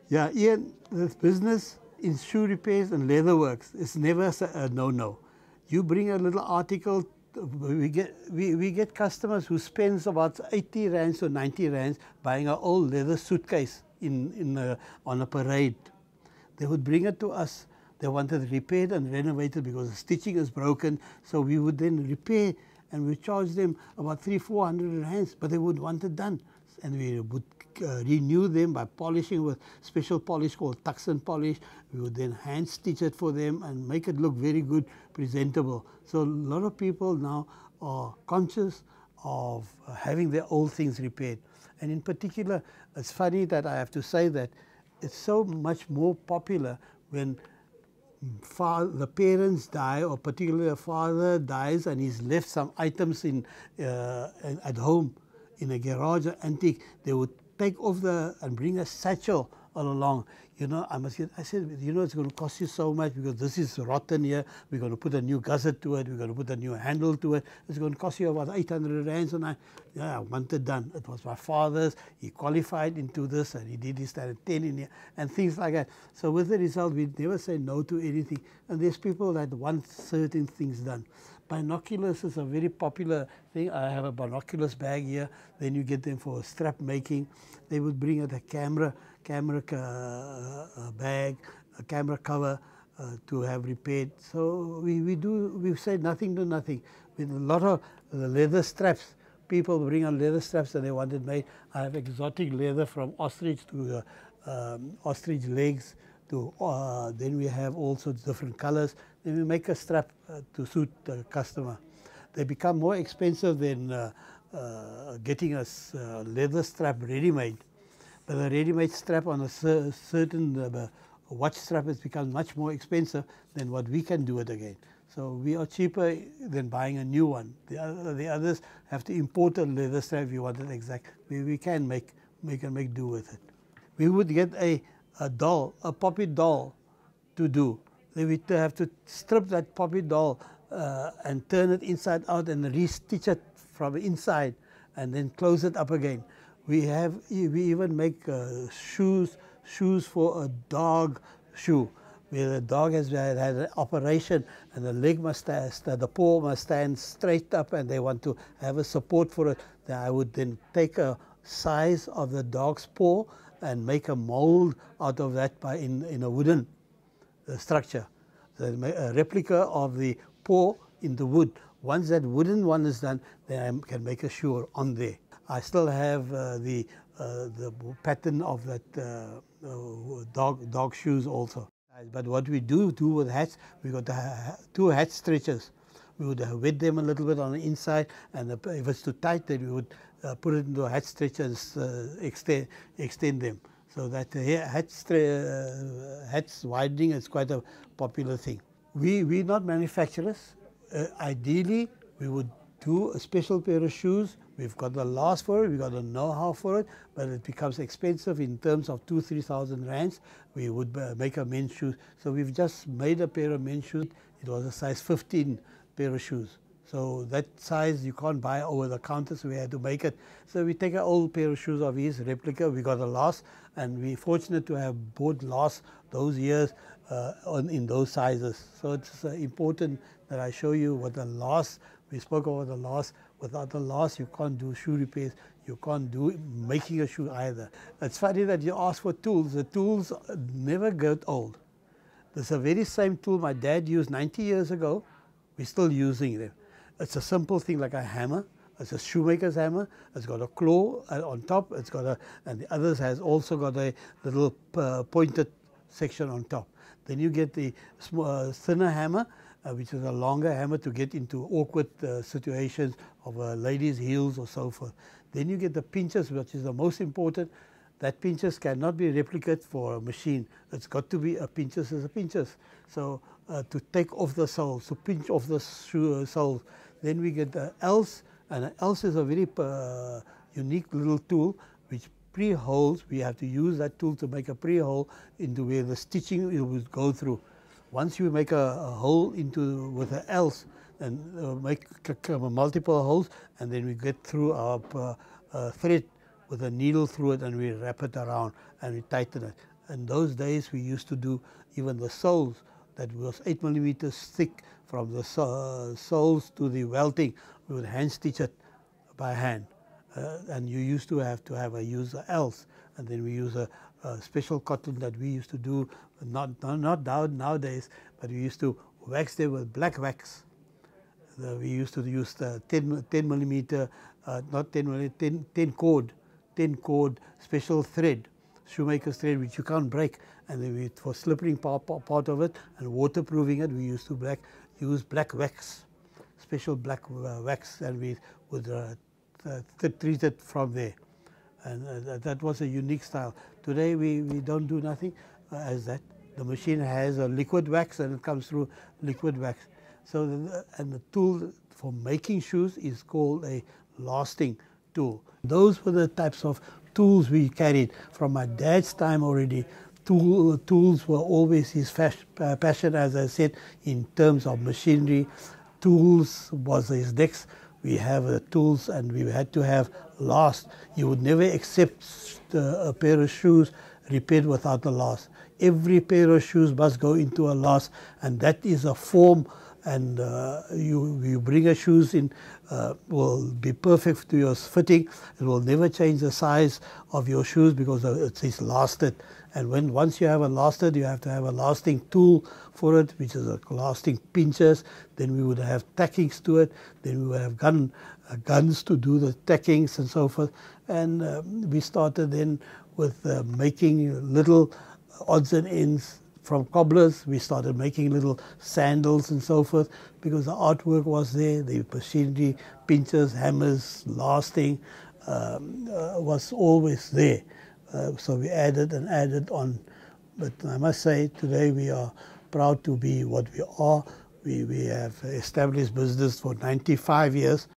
Yeah, Ian, this business in shoe repairs and leather works is never a no-no. You bring a little article, we get customers who spends about 80 rands or 90 rands buying an old leather suitcase on a parade. They would bring it to us. They wanted repaired and renovated because the stitching is broken. So we would then repair and we charge them about 300-400 rands, but they would want it done. And we would renew them by polishing with special polish called Tuxen polish. We would then hand stitch it for them and make it look very good, presentable. So a lot of people now are conscious of having their old things repaired. And in particular, it's funny that I have to say that it's so much more popular when the parents die, or particularly a father dies and he's left some items at home in a garage or antique. They would take off and bring a satchel all along. You know, I said, you know, it's going to cost you so much because this is rotten here. We're going to put a new gusset to it. We're going to put a new handle to it. It's going to cost you about 800 rands. And I want it done. It was my father's. He qualified into this and he did his 10 in here and things like that. So with the result, we never say no to anything. And there's people that want certain things done. Binoculars is a very popular thing. I have a binoculars bag here. Then you get them for strap making. They would bring out a camera bag, a camera cover to have repaired. So we say nothing to nothing. With a lot of leather straps, people bring out leather straps and they want it made. I have exotic leather from ostrich to ostrich legs. Then we have all sorts of different colors. Then we make a strap to suit the customer. They become more expensive than getting a leather strap ready-made. But the ready-made strap on a certain watch strap has become much more expensive than what we can do it again. So we are cheaper than buying a new one. The others have to import a leather strap if you want it exact. We can make do with it. We would get a doll, a puppy doll to do. Then we have to strip that puppy doll and turn it inside out and re-stitch it from inside and then close it up again. We even make shoes for a dog shoe, where the dog has had an operation and the leg must the paw must stand straight up and they want to have a support for it. Then I would then take a size of the dog's paw and make a mold out of that in a wooden structure. So a replica of the paw in the wood. Once that wooden one is done, then I can make a shoe on there. I still have the pattern of that dog shoes also. But what we do with hats, we got two hat stretchers. We would wet them a little bit on the inside, and if it's too tight, then we would put it into a hat stretcher and extend them. So that hats widening is quite a popular thing. We're not manufacturers. Ideally, we would do a special pair of shoes. We've got the last for it, we've got the know-how for it, but it becomes expensive in terms of 2,000-3,000 rands. We would make a men's shoe. So we've just made a pair of men's shoes. It was a size 15 pair of shoes. So that size you can't buy over the counter, so we had to make it. So we take an old pair of shoes of his replica. We got a last, and we're fortunate to have bought last those years in those sizes. So it's important that I show you what the last. We spoke about the last. Without the last, you can't do shoe repairs. You can't do making a shoe either. It's funny that you ask for tools. The tools never get old. It's the very same tool my dad used 90 years ago. We're still using them. It's a simple thing like a hammer. It's a shoemaker's hammer. It's got a claw on top. And the others has also got a little pointed section on top. Then you get the thinner hammer, which is a longer hammer to get into awkward situations of a lady's heels or so forth. Then you get the pinchers, which is the most important. That pinchers cannot be replicated for a machine. It's got to be a pinchers as a pinchers. So to take off the soles, to pinch off the soles. Then we get the else, and an else is a very unique little tool which pre-holes. We have to use that tool to make a pre-hole into where the stitching will go through. Once you make a hole with an else, and make multiple holes, and then we get through our thread with a needle through it, and we wrap it around and we tighten it. In those days we used to do even the soles that was 8 millimeters thick from the soles to the welting. We would hand stitch it by hand, and you used to have use a else, and then we use a special cotton that we used to do, not nowadays, but we used to wax them with black wax. We used to use the 10 millimeter, not 10 millimeter, 10 cord special thread, shoemaker's thread, which you can't break, and then for slipping part of it and waterproofing it, we used to use black wax, special black wax, and we would treat it from there. And that was a unique style. Today we don't do nothing as that. The machine has a liquid wax, and it comes through liquid wax. So and the tool for making shoes is called a lasting tool. Those were the types of tools we carried from my dad's time already. Tools were always his passion, as I said, in terms of machinery. Tools was his next. We have tools, and we had to have last. You would never accept a pair of shoes repaired without a last. Every pair of shoes must go into a last, and that is a form. And you bring a shoes in, will be perfect to your fitting. It will never change the size of your shoes because it is lasted. And once you have a lasted, you have to have a lasting tool for it, which is a lasting pinchers. Then we would have tackings to it. Then we would have guns to do the tackings and so forth. And we started then with making little odds and ends. From cobblers, we started making little sandals and so forth, because the artwork was there, the machinery, pinchers, hammers, lasting was always there. So we added and added on. But I must say, today we are proud to be what we are. We have established business for 95 years.